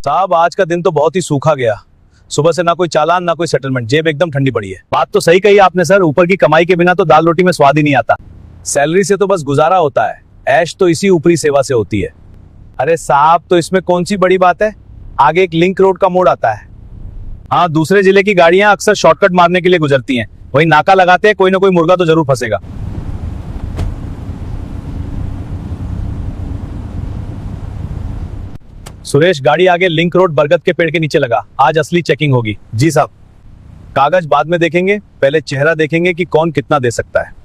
साहब आज का दिन तो बहुत ही सूखा गया। सुबह से ना कोई चालान ना कोई सेटलमेंट, जेब एकदम ठंडी पड़ी है। बात तो सही कही आपने सर, ऊपर की कमाई के बिना तो दाल रोटी में स्वाद ही नहीं आता। सैलरी से तो बस गुजारा होता है, ऐश तो इसी ऊपरी सेवा से होती है। अरे साहब तो इसमें कौन सी बड़ी बात है, आगे एक लिंक रोड का मोड़ आता है। हाँ, दूसरे जिले की गाड़ियां अक्सर शॉर्टकट मारने के लिए गुजरती हैं, वही नाका लगाते हैं, कोई ना कोई मुर्गा तो जरूर फंसेगा। सुरेश, गाड़ी आगे लिंक रोड बरगद के पेड़ के नीचे लगा, आज असली चेकिंग होगी। जी साहब। कागज बाद में देखेंगे, पहले चेहरा देखेंगे कि कौन कितना दे सकता है।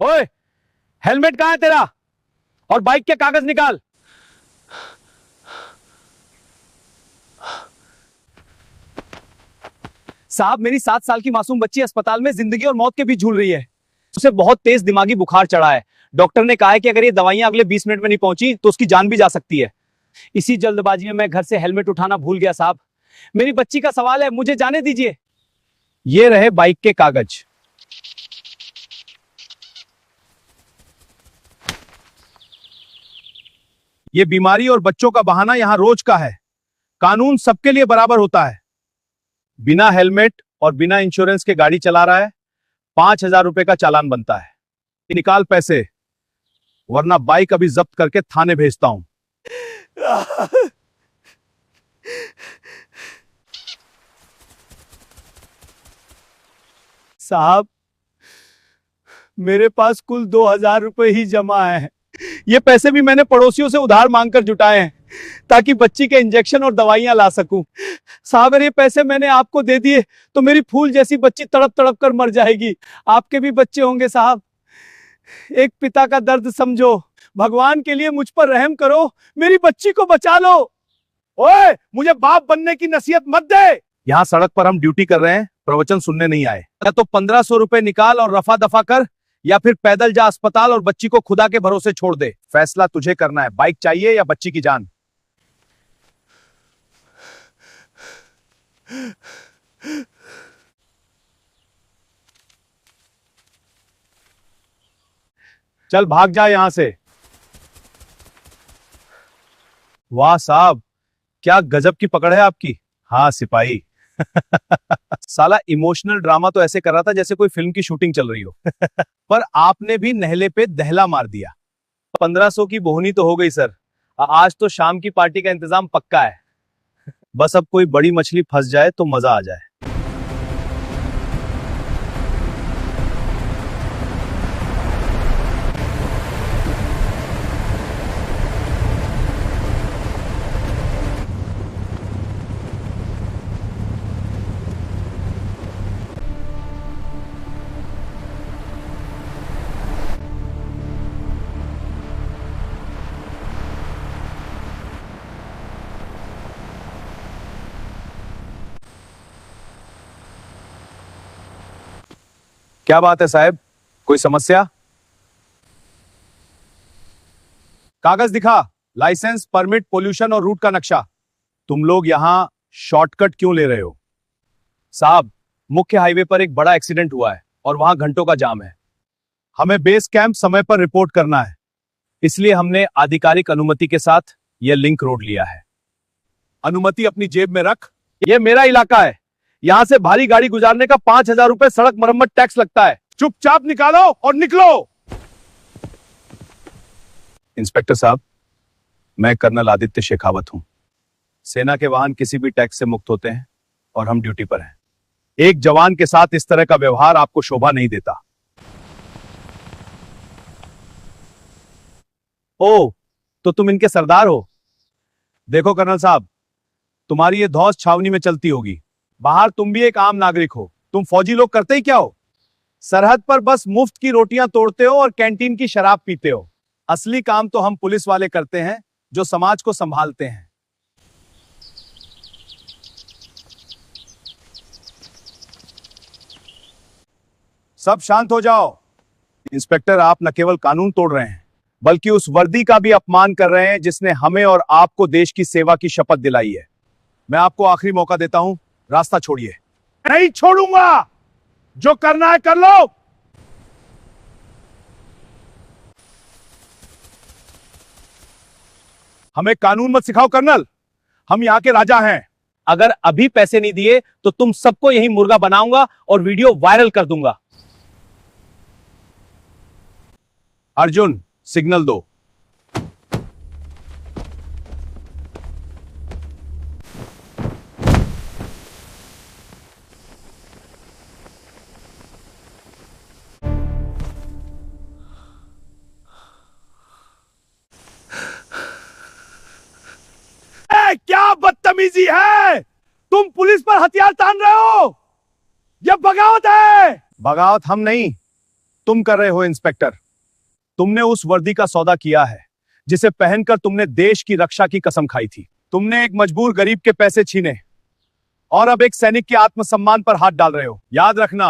ओए, हेलमेट कहां है तेरा? और बाइक के कागज निकाल। साहब, मेरी 7 साल की मासूम बच्ची अस्पताल में जिंदगी और मौत के बीच झूल रही है। उसे बहुत तेज दिमागी बुखार चढ़ा है। डॉक्टर ने कहा है कि अगर ये दवाइयां अगले 20 मिनट में नहीं पहुंची तो उसकी जान भी जा सकती है। इसी जल्दबाजी में मैं घर से हेलमेट उठाना भूल गया साहब। मेरी बच्ची का सवाल है, मुझे जाने दीजिए। ये रहे बाइक के कागज। ये बीमारी और बच्चों का बहाना यहां रोज का है। कानून सबके लिए बराबर होता है। बिना हेलमेट और बिना इंश्योरेंस के गाड़ी चला रहा है, 5,000 रुपए का चालान बनता है। निकाल पैसे, वरना बाइक अभी जब्त करके थाने भेजता हूं। साहब, मेरे पास कुल 2,000 रुपए ही जमा है। ये पैसे भी मैंने पड़ोसियों से उधार मांगकर जुटाए हैं ताकि बच्ची के इंजेक्शन और दवाइयां ला सकूं। साहब, अगर ये पैसे मैंने आपको दे दिए तो मेरी फूल जैसी बच्ची तड़प तड़प कर मर जाएगी। आपके भी बच्चे होंगे साहब, एक पिता का दर्द समझो। भगवान के लिए मुझ पर रहम करो, मेरी बच्ची को बचा लो। ओए, मुझे बाप बनने की नसीहत मत दे। यहाँ सड़क पर हम ड्यूटी कर रहे हैं, प्रवचन सुनने नहीं आए। या तो 1,500 रुपए निकाल और रफा दफा कर, या फिर पैदल जा अस्पताल और बच्ची को खुदा के भरोसे छोड़ दे। फैसला तुझे करना है, बाइक चाहिए या बच्ची की जान। चल भाग जा यहां से। वाह साहब, क्या गजब की पकड़ है आपकी। हाँ सिपाही। साला इमोशनल ड्रामा तो ऐसे कर रहा था जैसे कोई फिल्म की शूटिंग चल रही हो। पर आपने भी नहले पे दहला मार दिया। 1,500 की बोहनी तो हो गई सर, आज तो शाम की पार्टी का इंतजाम पक्का है। बस अब कोई बड़ी मछली फंस जाए तो मजा आ जाए। क्या बात है साहब, कोई समस्या? कागज दिखा, लाइसेंस, परमिट, पोल्यूशन और रूट का नक्शा। तुम लोग यहां शॉर्टकट क्यों ले रहे हो? साहब, मुख्य हाईवे पर एक बड़ा एक्सीडेंट हुआ है और वहां घंटों का जाम है। हमें बेस कैंप समय पर रिपोर्ट करना है, इसलिए हमने आधिकारिक अनुमति के साथ यह लिंक रोड लिया है। अनुमति अपनी जेब में रख, यह मेरा इलाका है। यहां से भारी गाड़ी गुजारने का 5,000 रुपए सड़क मरम्मत टैक्स लगता है। चुपचाप निकालो और निकलो। इंस्पेक्टर साहब, मैं कर्नल आदित्य शेखावत हूं। सेना के वाहन किसी भी टैक्स से मुक्त होते हैं और हम ड्यूटी पर हैं। एक जवान के साथ इस तरह का व्यवहार आपको शोभा नहीं देता। ओ, तो तुम इनके सरदार हो? देखो कर्नल साहब, तुम्हारी ये धौस छावनी में चलती होगी, बाहर तुम भी एक आम नागरिक हो। तुम फौजी लोग करते ही क्या हो? सरहद पर बस मुफ्त की रोटियां तोड़ते हो और कैंटीन की शराब पीते हो। असली काम तो हम पुलिस वाले करते हैं, जो समाज को संभालते हैं। सब शांत हो जाओ। इंस्पेक्टर, आप न केवल कानून तोड़ रहे हैं, बल्कि उस वर्दी का भी अपमान कर रहे हैं जिसने हमें और आपको देश की सेवा की शपथ दिलाई है। मैं आपको आखिरी मौका देता हूं, रास्ता छोड़िए। नहीं छोड़ूंगा, जो करना है कर लो। हमें कानून मत सिखाओ कर्नल, हम यहां के राजा हैं। अगर अभी पैसे नहीं दिए तो तुम सबको यही मुर्गा बनाऊंगा और वीडियो वायरल कर दूंगा। अर्जुन, सिग्नल दो। क्या बदतमीजी है? तुम पुलिस पर हथियार तान रहे हो। यह बगावत है। बगावत हम नहीं, तुम कर रहे हो इंस्पेक्टर। तुमने उस वर्दी का सौदा किया है जिसे पहनकर तुमने देश की रक्षा की कसम खाई थी। तुमने एक मजबूर गरीब के पैसे छीने और अब एक सैनिक के आत्मसम्मान पर हाथ डाल रहे हो। याद रखना,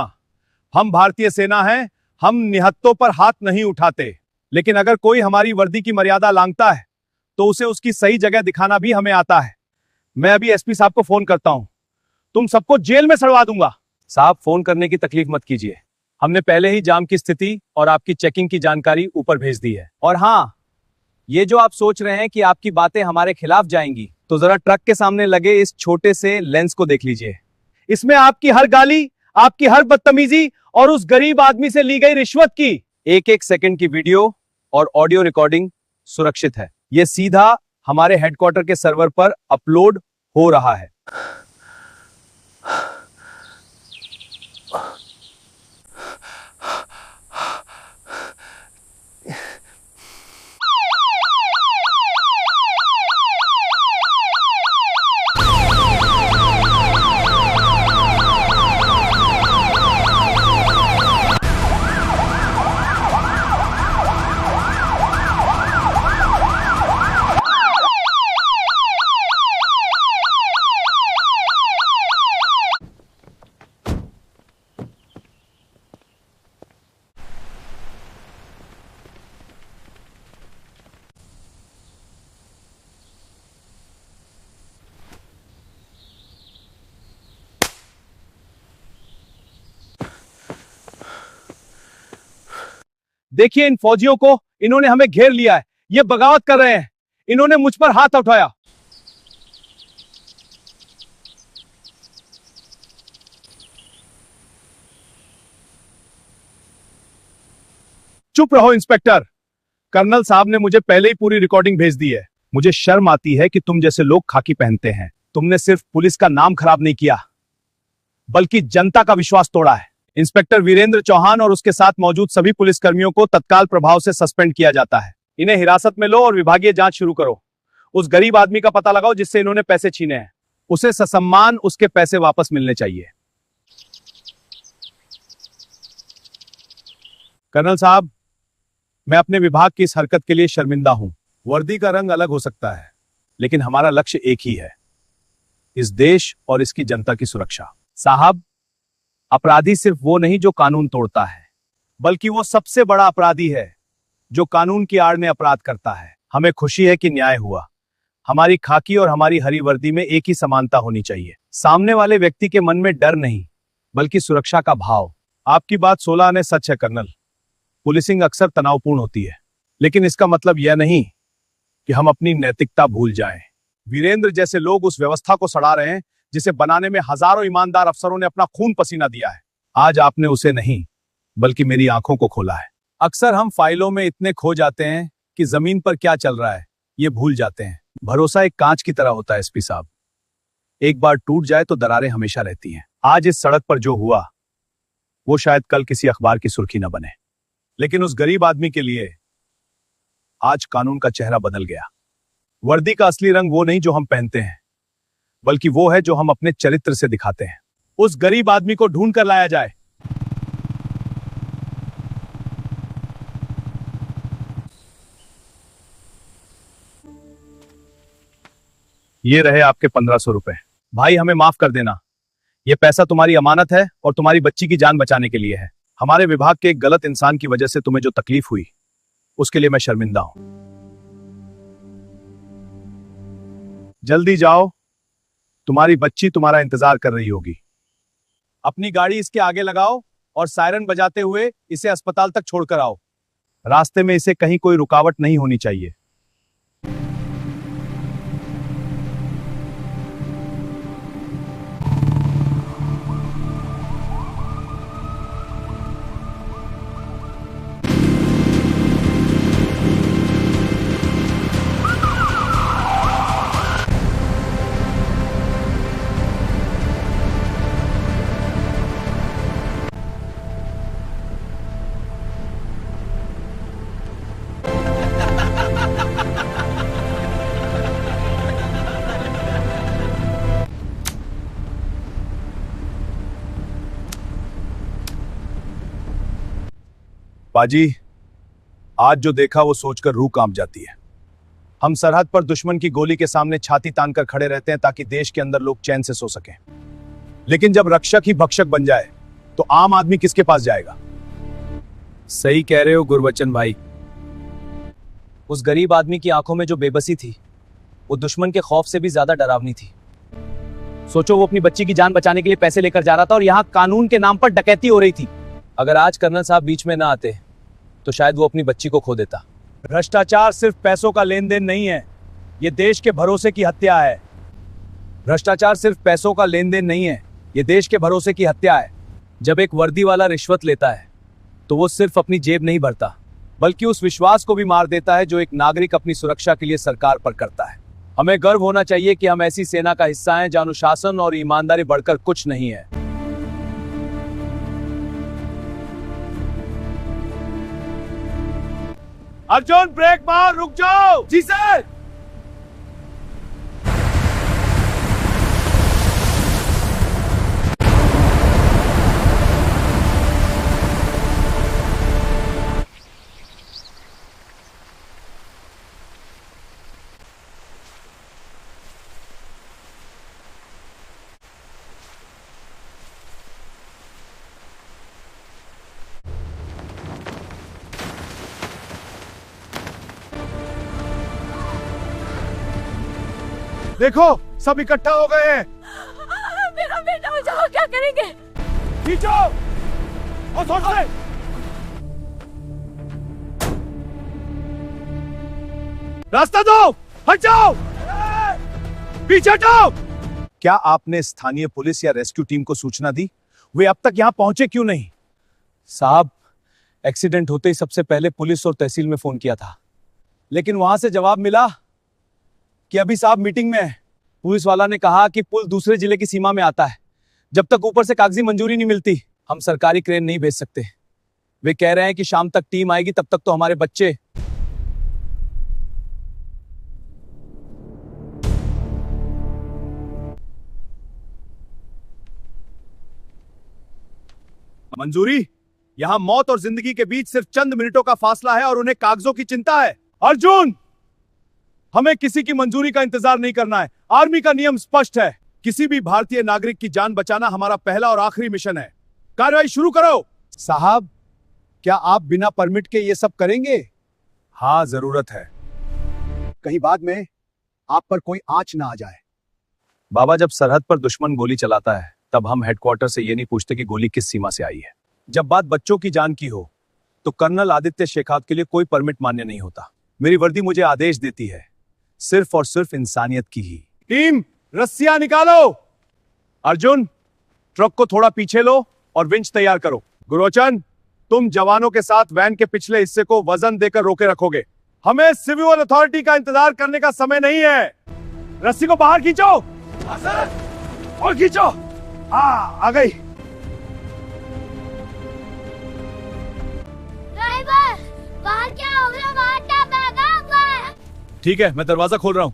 हम भारतीय सेना हैं, हम निहत्तों पर हाथ नहीं उठाते। लेकिन अगर कोई हमारी वर्दी की मर्यादा लांघता है तो उसे उसकी सही जगह दिखाना भी हमें आता है। मैं अभी एसपी साहब को फोन करता हूं, तुम सबको जेल में सड़वा दूंगा। साहब, फोन करने की तकलीफ मत कीजिए, हमने पहले ही जाम की स्थिति और आपकी चेकिंग की जानकारी ऊपर भेज दी है। और हाँ, ये जो आप सोच रहे हैं कि आपकी बातें हमारे खिलाफ जाएंगी, तो जरा ट्रक के सामने लगे इस छोटे से लेंस को देख लीजिए। इसमें आपकी हर गाली, आपकी हर बदतमीजी और उस गरीब आदमी से ली गई रिश्वत की एक एक सेकंड की वीडियो और ऑडियो रिकॉर्डिंग सुरक्षित है। यह सीधा हमारे हेडक्वार्टर के सर्वर पर अपलोड हो रहा है। देखिए इन फौजियों को, इन्होंने हमें घेर लिया है। ये बगावत कर रहे हैं, इन्होंने मुझ पर हाथ उठाया। चुप रहो इंस्पेक्टर, कर्नल साहब ने मुझे पहले ही पूरी रिकॉर्डिंग भेज दी है। मुझे शर्म आती है कि तुम जैसे लोग खाकी पहनते हैं। तुमने सिर्फ पुलिस का नाम खराब नहीं किया, बल्कि जनता का विश्वास तोड़ा है। इंस्पेक्टर वीरेंद्र चौहान और उसके साथ मौजूद सभी पुलिसकर्मियों को तत्काल प्रभाव से सस्पेंड किया जाता है। इन्हें हिरासत में लो और विभागीय जांच शुरू करो। उस गरीब आदमी का पता लगाओ जिससे इन्होंने पैसे छीने हैं। उसे ससम्मान उसके पैसे वापस मिलने चाहिए। कर्नल साहब, मैं अपने विभाग की इस हरकत के लिए शर्मिंदा हूं। वर्दी का रंग अलग हो सकता है, लेकिन हमारा लक्ष्य एक ही है, इस देश और इसकी जनता की सुरक्षा। साहब, अपराधी सिर्फ वो नहीं जो कानून तोड़ता है, बल्कि वो सबसे बड़ा अपराधी है जो कानून की आड़ में अपराध करता है। हमें खुशी है कि न्याय हुआ। हमारी खाकी और हमारी हरी वर्दी में एक ही समानता होनी चाहिए। सामने वाले व्यक्ति के मन में डर नहीं, बल्कि सुरक्षा का भाव। आपकी बात 16 आने सच है कर्नल। पुलिसिंग अक्सर तनावपूर्ण होती है, लेकिन इसका मतलब यह नहीं कि हम अपनी नैतिकता भूल जाएं। वीरेंद्र जैसे लोग उस व्यवस्था को सड़ा रहे हैं जिसे बनाने में हजारों ईमानदार अफसरों ने अपना खून पसीना दिया है। आज आपने उसे नहीं, बल्कि मेरी आंखों को खोला है। अक्सर हम फाइलों में इतने खो जाते हैं कि जमीन पर क्या चल रहा है ये भूल जाते हैं। भरोसा एक कांच की तरह होता है एसपी साहब, एक बार टूट जाए तो दरारें हमेशा रहती हैं। आज इस सड़क पर जो हुआ वो शायद कल किसी अखबार की सुर्खी न बने, लेकिन उस गरीब आदमी के लिए आज कानून का चेहरा बदल गया। वर्दी का असली रंग वो नहीं जो हम पहनते हैं, बल्कि वो है जो हम अपने चरित्र से दिखाते हैं। उस गरीब आदमी को ढूंढ कर लाया जाए। ये रहे आपके 1500 रुपए। भाई हमें माफ कर देना, ये पैसा तुम्हारी अमानत है और तुम्हारी बच्ची की जान बचाने के लिए है। हमारे विभाग के एक गलत इंसान की वजह से तुम्हें जो तकलीफ हुई उसके लिए मैं शर्मिंदा हूं। जल्दी जाओ, तुम्हारी बच्ची तुम्हारा इंतजार कर रही होगी। अपनी गाड़ी इसके आगे लगाओ और सायरन बजाते हुए इसे अस्पताल तक छोड़कर आओ। रास्ते में इसे कहीं कोई रुकावट नहीं होनी चाहिए। बाजी, आज जो देखा वो सोचकर रूह कांप जाती है। हम सरहद पर दुश्मन की गोली के सामने छाती तान कर खड़े रहते हैं ताकि देश के अंदर लोग चैन से सो सकें, लेकिन जब रक्षक ही भक्षक बन जाए तो आम आदमी किसके पास जाएगा? सही कह रहे हो गुरबचन भाई। उस गरीब आदमी की आंखों में जो बेबसी थी वो दुश्मन के खौफ से भी ज्यादा डरावनी थी। सोचो, वो अपनी बच्ची की जान बचाने के लिए पैसे लेकर जा रहा था और यहाँ कानून के नाम पर डकैती हो रही थी। अगर आज कर्नल साहब बीच में ना आते तो शायद वो अपनी बच्ची को खो देता। भ्रष्टाचार सिर्फ पैसों का लेन देन नहीं है, ये देश के भरोसे की हत्या है। भ्रष्टाचार सिर्फ पैसों का लेन देन नहीं है, ये देश के भरोसे की हत्या है। जब एक वर्दी वाला रिश्वत लेता है तो वो सिर्फ अपनी जेब नहीं भरता, बल्कि उस विश्वास को भी मार देता है जो एक नागरिक अपनी सुरक्षा के लिए सरकार पर करता है। हमें गर्व होना चाहिए कि हम ऐसी सेना का हिस्सा हैं जहां अनुशासन और ईमानदारी बढ़कर कुछ नहीं है। अर्जुन, ब्रेक मार, रुक जाओ। जी सर। देखो, सब इकट्ठा हो गए हैं। मेरा बेटा बचाओ, क्या करेंगे? खींचो और सोच ले। रास्ता दो, हट जाओ, पीछे हटो। क्या आपने स्थानीय पुलिस या रेस्क्यू टीम को सूचना दी? वे अब तक यहां पहुंचे क्यों नहीं? साहब, एक्सीडेंट होते ही सबसे पहले पुलिस और तहसील में फोन किया था, लेकिन वहां से जवाब मिला कि अभी साहब मीटिंग में है। पुलिस वाला ने कहा कि पुल दूसरे जिले की सीमा में आता है, जब तक ऊपर से कागजी मंजूरी नहीं मिलती हम सरकारी क्रेन नहीं भेज सकते। वे कह रहे हैं कि शाम तक टीम आएगी, तब तक तो हमारे बच्चे। मंजूरी? यहां मौत और जिंदगी के बीच सिर्फ चंद मिनटों का फासला है और उन्हें कागजों की चिंता है। अर्जुन, हमें किसी की मंजूरी का इंतजार नहीं करना है। आर्मी का नियम स्पष्ट है, किसी भी भारतीय नागरिक की जान बचाना हमारा पहला और आखिरी मिशन है। कार्रवाई शुरू करो। साहब, क्या आप बिना परमिट के ये सब करेंगे? हाँ, जरूरत है, कहीं बाद में आप पर कोई आंच ना आ जाए। बाबा, जब सरहद पर दुश्मन गोली चलाता है तब हम हेडक्वार्टर से ये नहीं पूछते कि गोली किस सीमा से आई है। जब बात बच्चों की जान की हो तो कर्नल आदित्य शेखावत के लिए कोई परमिट मान्य नहीं होता। मेरी वर्दी मुझे आदेश देती है, सिर्फ और सिर्फ इंसानियत की ही। टीम, रस्सियां निकालो। अर्जुन, ट्रक को थोड़ा पीछे लो और विंच तैयार करो। गुरोचन, तुम जवानों के साथ वैन के पिछले हिस्से को वजन देकर रोके रखोगे। हमें सिविल अथॉरिटी का इंतजार करने का समय नहीं है। रस्सी को बाहर खींचो। और खींचो। आ गई। ड्राइवर, बाहर क्या हो गया? बाहर क्या लगा हुआ है? ठीक है, मैं दरवाजा खोल रहा हूं।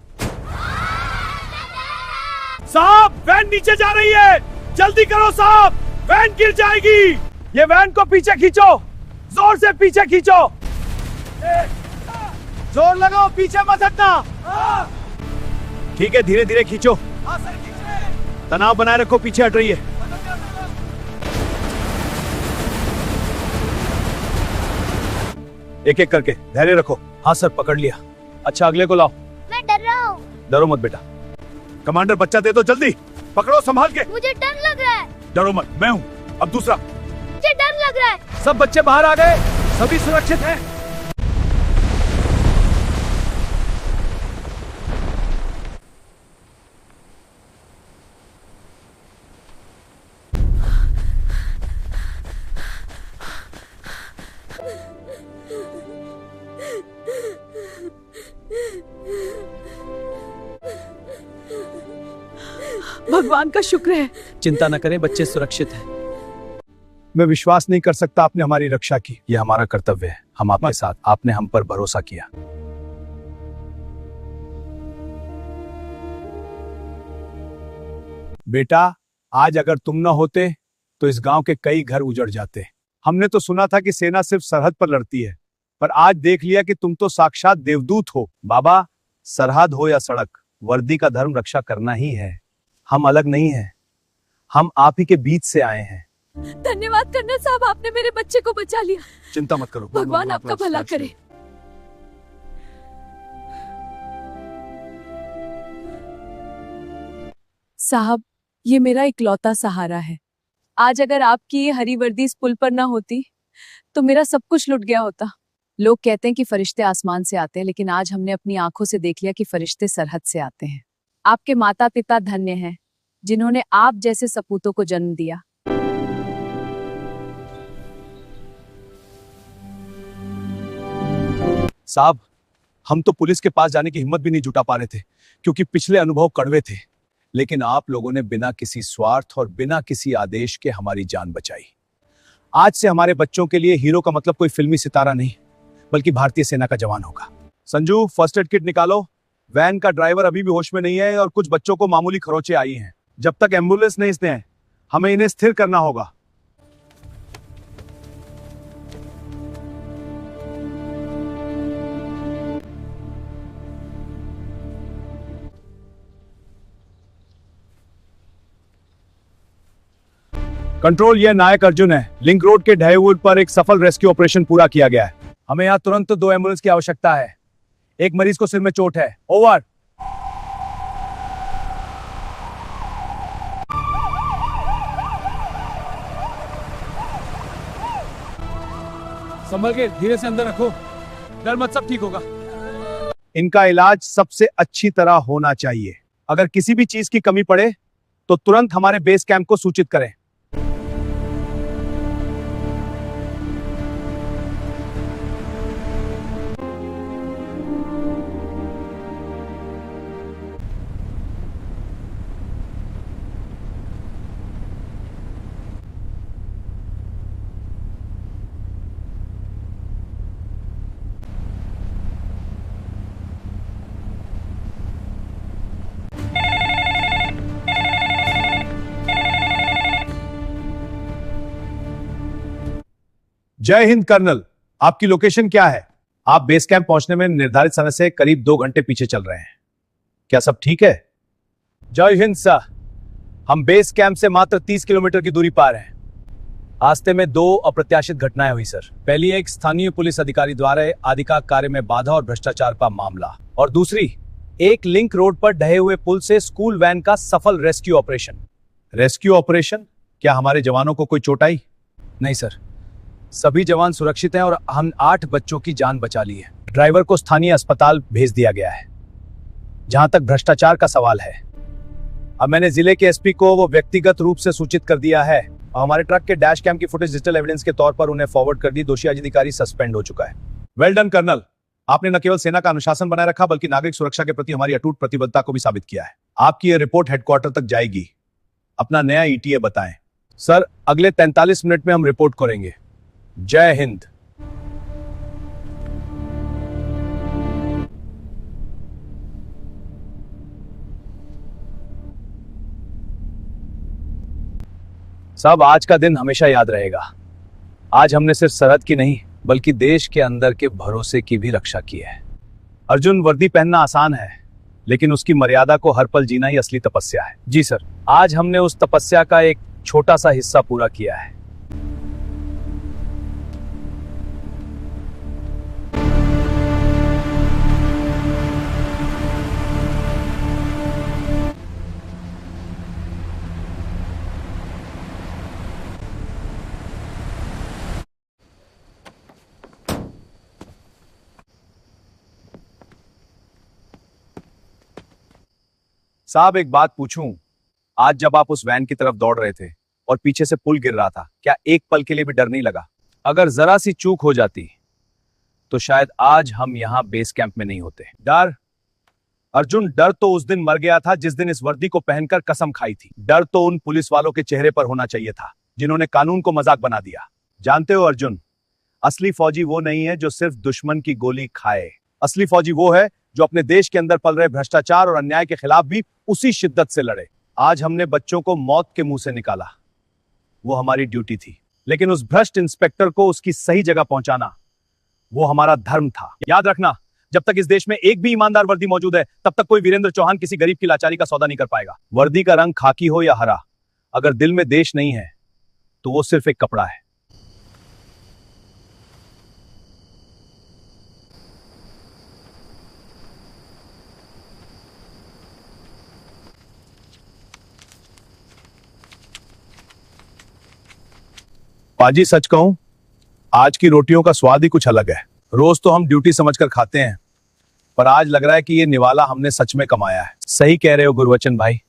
साहब वैन नीचे जा रही है, जल्दी करो साहब, वैन गिर जाएगी। ये वैन को पीछे खींचो, जोर से पीछे खींचो, जोर लगाओ, पीछे मत हटना। ठीक है, धीरे धीरे खींचो, तनाव बनाए रखो, पीछे हट रही है। एक एक करके धैर्य रखो। हाँ सर, पकड़ लिया। अच्छा, अगले को लाओ। मैं डर रहा हूँ। डरो मत बेटा। कमांडर बच्चा दे दो, जल्दी पकड़ो संभाल के। मुझे डर लग रहा है। डरो मत, मैं हूँ। अब दूसरा। मुझे डर लग रहा है। सब बच्चे बाहर आ गए, सभी सुरक्षित हैं। भगवान का शुक्र है। चिंता न करें, बच्चे सुरक्षित हैं। मैं विश्वास नहीं कर सकता आपने हमारी रक्षा की। यह हमारा कर्तव्य है, हम आपके साथ, आपने हम पर भरोसा किया। बेटा, आज अगर तुम न होते तो इस गांव के कई घर उजड़ जाते। हमने तो सुना था कि सेना सिर्फ सरहद पर लड़ती है, पर आज देख लिया कि तुम तो साक्षात देवदूत हो। बाबा, सरहद हो या सड़क, वर्दी का धर्म रक्षा करना ही है। हम अलग नहीं हैं, हम आप ही के बीच से आए हैं। धन्यवाद कर्नल साहब, आपने मेरे बच्चे को बचा लिया। चिंता मत करो, भगवान आपका भला करे। साहब, ये मेरा इकलौता सहारा है। आज अगर आपकी ये हरी वर्दी इस पुल पर ना होती तो मेरा सब कुछ लुट गया होता। लोग कहते हैं कि फरिश्ते आसमान से आते हैं, लेकिन आज हमने अपनी आंखों से देख लिया कि फरिश्ते सरहद से आते हैं। आपके माता पिता धन्य हैं जिन्होंने आप जैसे सपूतों को जन्म दिया। साहब, हम तो पुलिस के पास जाने की हिम्मत भी नहीं जुटा पा रहे थे, क्योंकि पिछले अनुभव कड़वे थे। लेकिन आप लोगों ने बिना किसी स्वार्थ और बिना किसी आदेश के हमारी जान बचाई। आज से हमारे बच्चों के लिए हीरो का मतलब कोई फिल्मी सितारा नहीं, बल्कि भारतीय सेना का जवान होगा। संजू, फर्स्ट एड किट निकालो। वैन का ड्राइवर अभी भी होश में नहीं है और कुछ बच्चों को मामूली खरोंचे आई हैं। जब तक एम्बुलेंस नहीं इसने, हमें इन्हें स्थिर करना होगा। कंट्रोल, ये नायक अर्जुन है। लिंक रोड के ढहे हुए पर एक सफल रेस्क्यू ऑपरेशन पूरा किया गया है। हमें यहाँ तुरंत 2 एम्बुलेंस की आवश्यकता है। एक मरीज को सिर में चोट है। ओवर। संभल के, धीरे से अंदर रखो, डर मत, सब ठीक होगा। इनका इलाज सबसे अच्छी तरह होना चाहिए। अगर किसी भी चीज की कमी पड़े तो तुरंत हमारे बेस कैंप को सूचित करें। जय हिंद कर्नल, आपकी लोकेशन क्या है? आप बेस कैंप पहुंचने में निर्धारित समय से करीब 2 घंटे पीछे चल रहे हैं। क्या सब ठीक है? जय हिंद सर, हम बेस कैंप से मात्र 30 किलोमीटर की दूरी पार हैं। रास्ते में 2 अप्रत्याशित घटनाएं हुई सर। पहली एक स्थानीय पुलिस अधिकारी द्वारा आधिकारिक कार्य में बाधा और भ्रष्टाचार का मामला, और दूसरी एक लिंक रोड पर ढहे हुए पुल से स्कूल वैन का सफल रेस्क्यू ऑपरेशन। Rescue operation? क्या हमारे जवानों को कोई चोट आई? नहीं सर, सभी जवान सुरक्षित हैं और हम 8 बच्चों की जान बचा ली है। ड्राइवर को स्थानीय अस्पताल भेज दिया गया है। जहां तक भ्रष्टाचार का सवाल है, अब मैंने जिले के एसपी को वो व्यक्तिगत रूप से सूचित कर दिया है और हमारे ट्रक के डैश कैम की फुटेज डिजिटल एविडेंस के तौर पर उन्हें फॉरवर्ड कर दी। दोषी अधिकारी सस्पेंड हो चुका है। वेल डन कर्नल, आपने न केवल सेना का अनुशासन बनाए रखा बल्कि नागरिक सुरक्षा के प्रति हमारी अटूट प्रतिबद्धता को भी साबित किया है। आपकी यह रिपोर्ट हेडक्वार्टर तक जाएगी। अपना नया ईटीए बताएं। सर, अगले 43 मिनट में हम रिपोर्ट करेंगे। जय हिंद। साहब, आज का दिन हमेशा याद रहेगा। आज हमने सिर्फ सरहद की नहीं बल्कि देश के अंदर के भरोसे की भी रक्षा की है। अर्जुन, वर्दी पहनना आसान है, लेकिन उसकी मर्यादा को हर पल जीना ही असली तपस्या है। जी सर, आज हमने उस तपस्या का एक छोटा सा हिस्सा पूरा किया है। साहब, एक बात पूछूं? आज जब आप उस वैन की तरफ दौड़ रहे थे और पीछे से पुल गिर रहा था, क्या एक पल के लिए भी डर नहीं लगा? अगर जरा सी चूक हो जाती तो शायद आज हम यहां बेस कैंप में नहीं होते। डर? अर्जुन, डर तो उस दिन मर गया था जिस दिन इस वर्दी को पहनकर कसम खाई थी। डर तो उन पुलिस वालों के चेहरे पर होना चाहिए था जिन्होंने कानून को मजाक बना दिया। जानते हो अर्जुन, असली फौजी वो नहीं है जो सिर्फ दुश्मन की गोली खाए। असली फौजी वो है जो अपने देश के अंदर पल रहे भ्रष्टाचार और अन्याय के खिलाफ भी उसी शिद्दत से लड़े। आज हमने बच्चों को मौत के मुंह से निकाला, वो हमारी ड्यूटी थी, लेकिन उस भ्रष्ट इंस्पेक्टर को उसकी सही जगह पहुंचाना वो हमारा धर्म था। याद रखना, जब तक इस देश में एक भी ईमानदार वर्दी मौजूद है, तब तक कोई वीरेंद्र चौहान किसी गरीब की लाचारी का सौदा नहीं कर पाएगा। वर्दी का रंग खाकी हो या हरा, अगर दिल में देश नहीं है तो वो सिर्फ एक कपड़ा है। पाजी, सच कहूं, आज की रोटियों का स्वाद ही कुछ अलग है। रोज तो हम ड्यूटी समझकर खाते हैं, पर आज लग रहा है कि ये निवाला हमने सच में कमाया है। सही कह रहे हो गुरबचन भाई।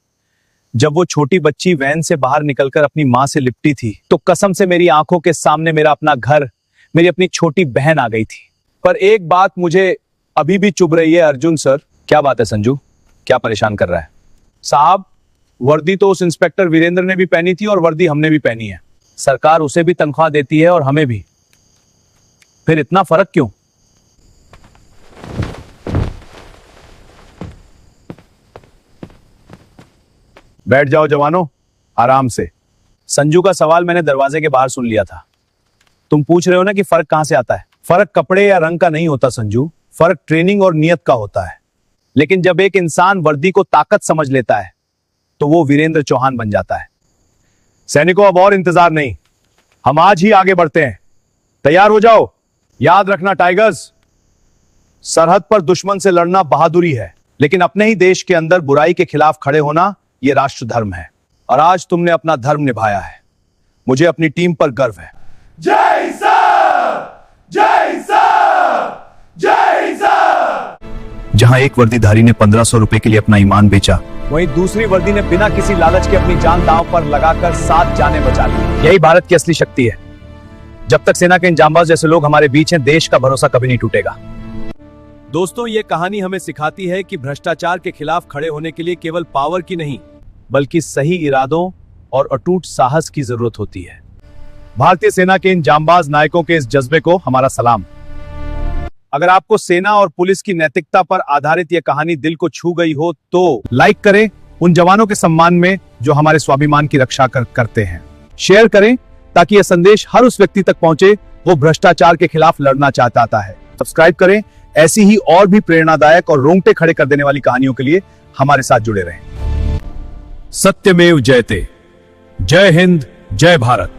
जब वो छोटी बच्ची वैन से बाहर निकलकर अपनी मां से लिपटी थी तो कसम से मेरी आंखों के सामने मेरा अपना घर, मेरी अपनी छोटी बहन आ गई थी। पर एक बात मुझे अभी भी चुभ रही है अर्जुन सर। क्या बात है संजू, क्या परेशान कर रहा है? साहब, वर्दी तो उस इंस्पेक्टर वीरेंद्र ने भी पहनी थी और वर्दी हमने भी पहनी है। सरकार उसे भी तनख्वाह देती है और हमें भी, फिर इतना फर्क क्यों? बैठ जाओ जवानों, आराम से। संजू का सवाल मैंने दरवाजे के बाहर सुन लिया था। तुम पूछ रहे हो ना कि फर्क कहां से आता है? फर्क कपड़े या रंग का नहीं होता संजू, फर्क ट्रेनिंग और नियत का होता है। लेकिन जब एक इंसान वर्दी को ताकत समझ लेता है तो वो वीरेंद्र चौहान बन जाता है। सैनिकों, अब और इंतजार नहीं, हम आज ही आगे बढ़ते हैं। तैयार हो जाओ। याद रखना टाइगर्स, सरहद पर दुश्मन से लड़ना बहादुरी है, लेकिन अपने ही देश के अंदर बुराई के खिलाफ खड़े होना यह राष्ट्र धर्म है। और आज तुमने अपना धर्म निभाया है। मुझे अपनी टीम पर गर्व है। जय सर, जय सर, जय सर। जहां एक वर्दीधारी ने 1500 रुपए के लिए अपना ईमान बेचा, वहीं दूसरी वर्दी ने बिना किसी लालच के अपनी जान दांव पर लगाकर 7 जानें बचा ली। यही भारत की असली शक्ति है। जब तक सेना के इन जांबाज जैसे लोग हमारे बीच हैं, देश का भरोसा कभी नहीं टूटेगा। दोस्तों, ये कहानी हमें सिखाती है कि भ्रष्टाचार के खिलाफ खड़े होने के लिए केवल पावर की नहीं, बल्कि सही इरादों और अटूट साहस की जरूरत होती है। भारतीय सेना के इन जांबाज नायकों के इस जज्बे को हमारा सलाम। अगर आपको सेना और पुलिस की नैतिकता पर आधारित यह कहानी दिल को छू गई हो तो लाइक करें उन जवानों के सम्मान में जो हमारे स्वाभिमान की रक्षा करते हैं। शेयर करें ताकि यह संदेश हर उस व्यक्ति तक पहुंचे वो भ्रष्टाचार के खिलाफ लड़ना चाहता है। सब्सक्राइब करें ऐसी ही और भी प्रेरणादायक और रोंगटे खड़े कर देने वाली कहानियों के लिए हमारे साथ जुड़े रहें। सत्यमेव जयते। जय हिंद, जय भारत।